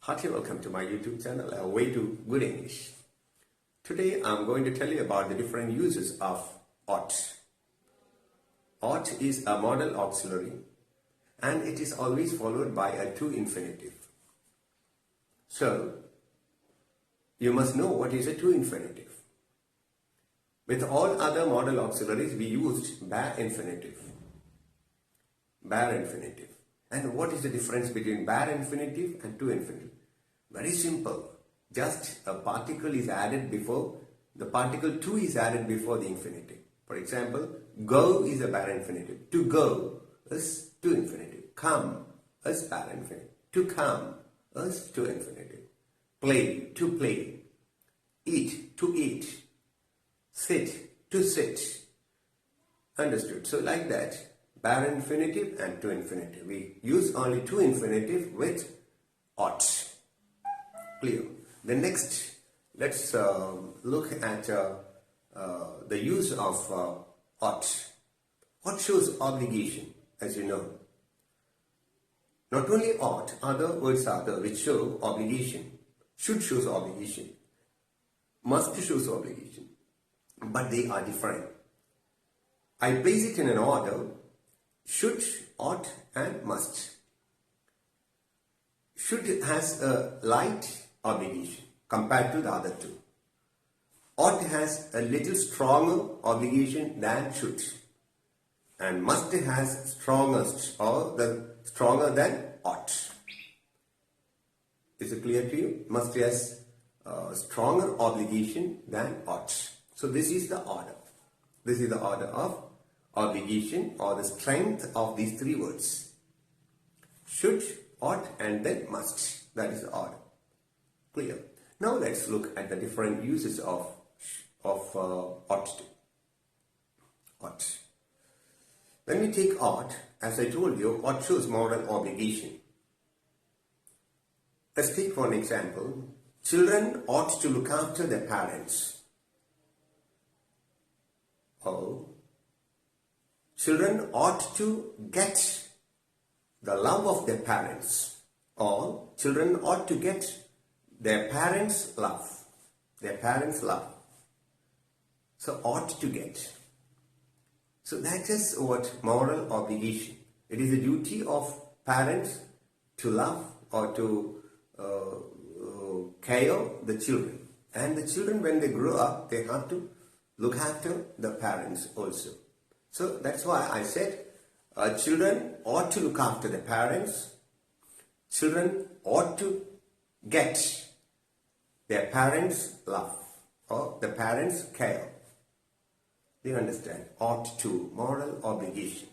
Hearty welcome to my YouTube channel, A Way to Good English. Today I'm going to tell you about the different uses of ought. Ought is a modal auxiliary and it is always followed by a to infinitive. So, you must know what is a to infinitive. With all other modal auxiliaries we used bare infinitive. Bare infinitive. And what is the difference between bare infinitive and to infinitive? Very simple. Just a particle is added before, the particle to is added before the infinitive. For example, go is a bare infinitive. To go is to infinitive. Come is bare infinitive. To come is to infinitive. Play, to play. Eat, to eat. Sit, to sit. Understood? So like that, bare infinitive and to infinitive. We use only to infinitive with ought. Clear. The next, let's look at the use of ought. Ought shows obligation, as you know. Not only ought, other words are there which show obligation. Should shows obligation. Must shows obligation. But they are different. I place it in an order: should, ought and must. Should has a light obligation compared to the other two. Ought has a little stronger obligation than should. And must has strongest or the stronger than ought. Is it clear to you? Must has a stronger obligation than ought. So this is the order. This is the order of obligation or the strength of these three words. Should, ought and then must. That is the order. Clear. Now let's look at the different uses of ought. Ought. When we take ought, as I told you, ought shows moral obligation. Let's take for an example. Children ought to look after their parents. Oh. Children ought to get the love of their parents. Or children ought to get their parents' love. Their parents' love. So ought to get. So that is what moral obligation. It is a duty of parents to love or to care the children. And the children, when they grow up, they have to look after the parents also. So that's why I said children ought to look after their parents. Children ought to get their parents' love or the parents' care. Do you understand? Ought to, moral obligation.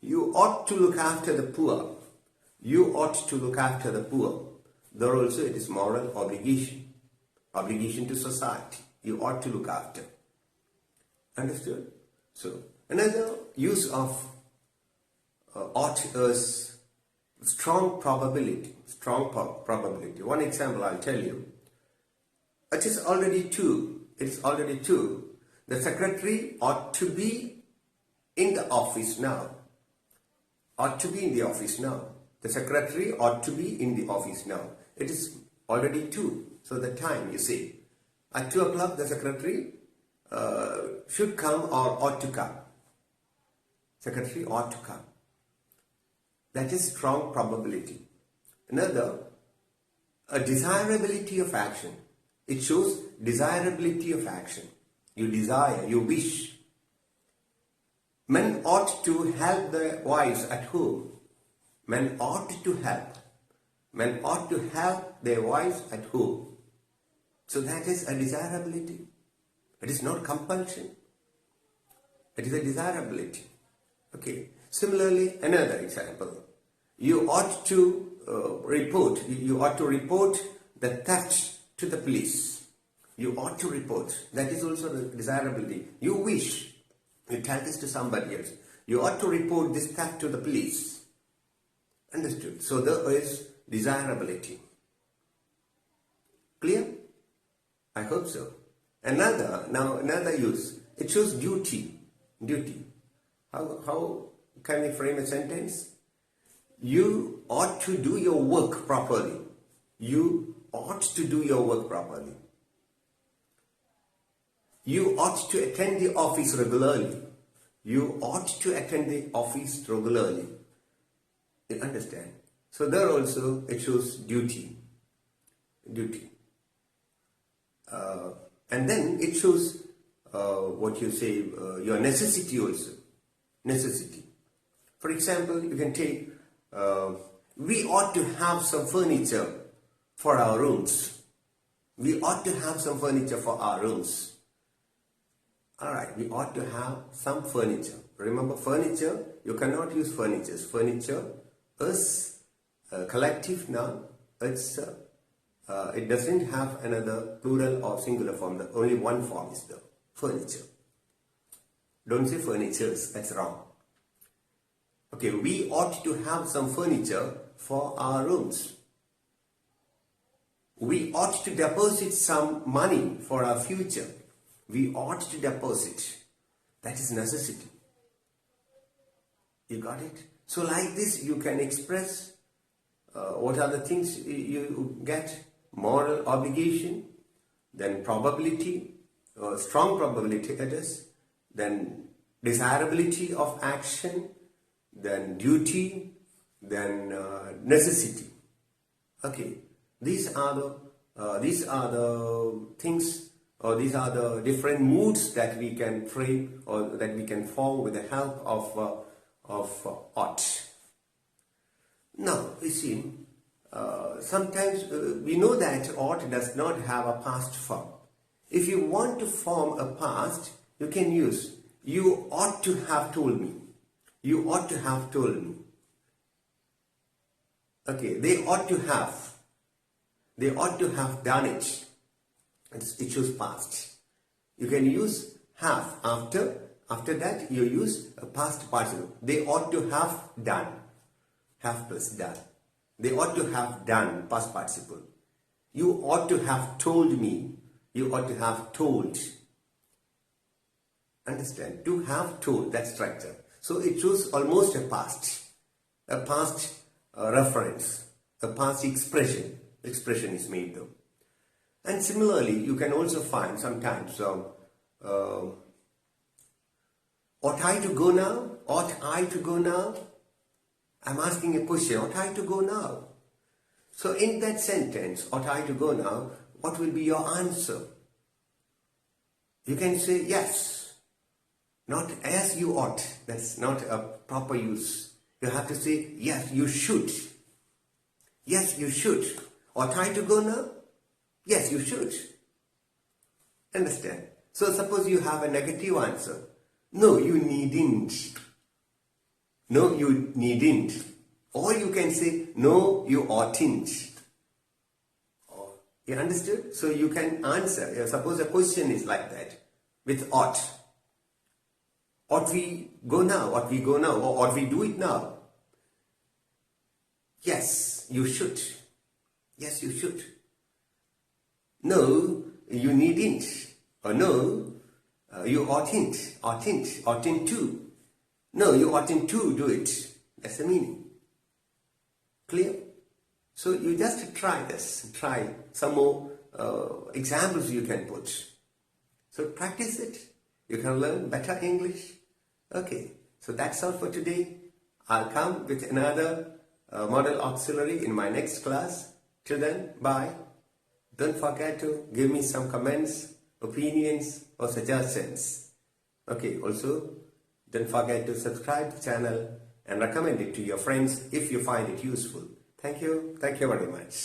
You ought to look after the poor. You ought to look after the poor. There also it is moral obligation. Obligation to society. You ought to look after. Understood? So, another use of ought is strong probability. Strong probability. One example I'll tell you. It is already two. It is already two. The secretary ought to be in the office now. Ought to be in the office now. The secretary ought to be in the office now. It is already two. So the time, you see. At 2 o'clock the secretary should come or ought to come. Secretary ought to come. That is strong probability. Another, a desirability of action. It shows desirability of action. You desire, you wish. Men ought to help their wives at home. Men ought to help. Men ought to help their wives at home. So that is a desirability. It is not compulsion. It is a desirability. Okay. Similarly, another example. You ought to report. You ought to report the theft to the police. You ought to report. That is also the desirability. You wish. You tell this to somebody else. You ought to report this theft to the police. Understood? So there is desirability. Clear? I hope so. Another use. It shows duty. Duty. How can we frame a sentence? You ought to do your work properly. You ought to do your work properly. You ought to attend the office regularly. You ought to attend the office regularly. You understand? So there also it shows duty. Duty. And then it shows what you say, your necessity also. Necessity. For example, you can take, we ought to have some furniture for our rooms. We ought to have some furniture for our rooms. Alright, we ought to have some furniture. Remember, furniture, you cannot use furnitures. Furniture is a collective noun. It doesn't have another plural or singular form. Only one form is the furniture. Don't say furnitures, that's wrong. Okay, we ought to have some furniture for our rooms. We ought to deposit some money for our future. We ought to deposit. That is necessity. You got it? So like this, you can express what are the things you get. Moral obligation, then probability, strong probability it is, then desirability of action, then duty, then necessity. Okay, these are the things, or these are the different moods that we can frame or that we can form with the help of ought. Now, you see, sometimes we know that ought does not have a past form. If you want to form a past, you can use you ought to have told me. You ought to have told me. Okay, they ought to have. They ought to have done it. It shows past. You can use have after. After that, you use a past participle. They ought to have done. Have plus done. They ought to have done, past participle. You ought to have told me. You ought to have told. Understand? To have told, that structure. So it shows almost a past reference, a past expression. Expression is made though. And similarly, you can also find sometimes, ought I to go now? Ought I to go now? I'm asking a question, ought I to go now? So in that sentence, ought I to go now, what will be your answer? You can say yes, not as you ought. That's not a proper use. You have to say yes, you should. Yes, you should. Ought I to go now? Yes, you should. Understand? So suppose you have a negative answer. No, you needn't. No, you needn't. Or you can say, no, you oughtn't. You understood? So you can answer. Suppose a question is like that, with ought. Ought we go now? Ought we go now? Or ought we do it now? Yes, you should. Yes, you should. No, you needn't. Or no, you oughtn't. Oughtn't to. No, you oughtn't to do it. That's the meaning. Clear? So you just try this. Try some more examples you can put. So practice it. You can learn better English. Okay. So that's all for today. I'll come with another model auxiliary in my next class. Till then, bye. Don't forget to give me some comments, opinions or suggestions. Okay. Also, don't forget to subscribe to the channel and recommend it to your friends if you find it useful. Thank you. Thank you very much.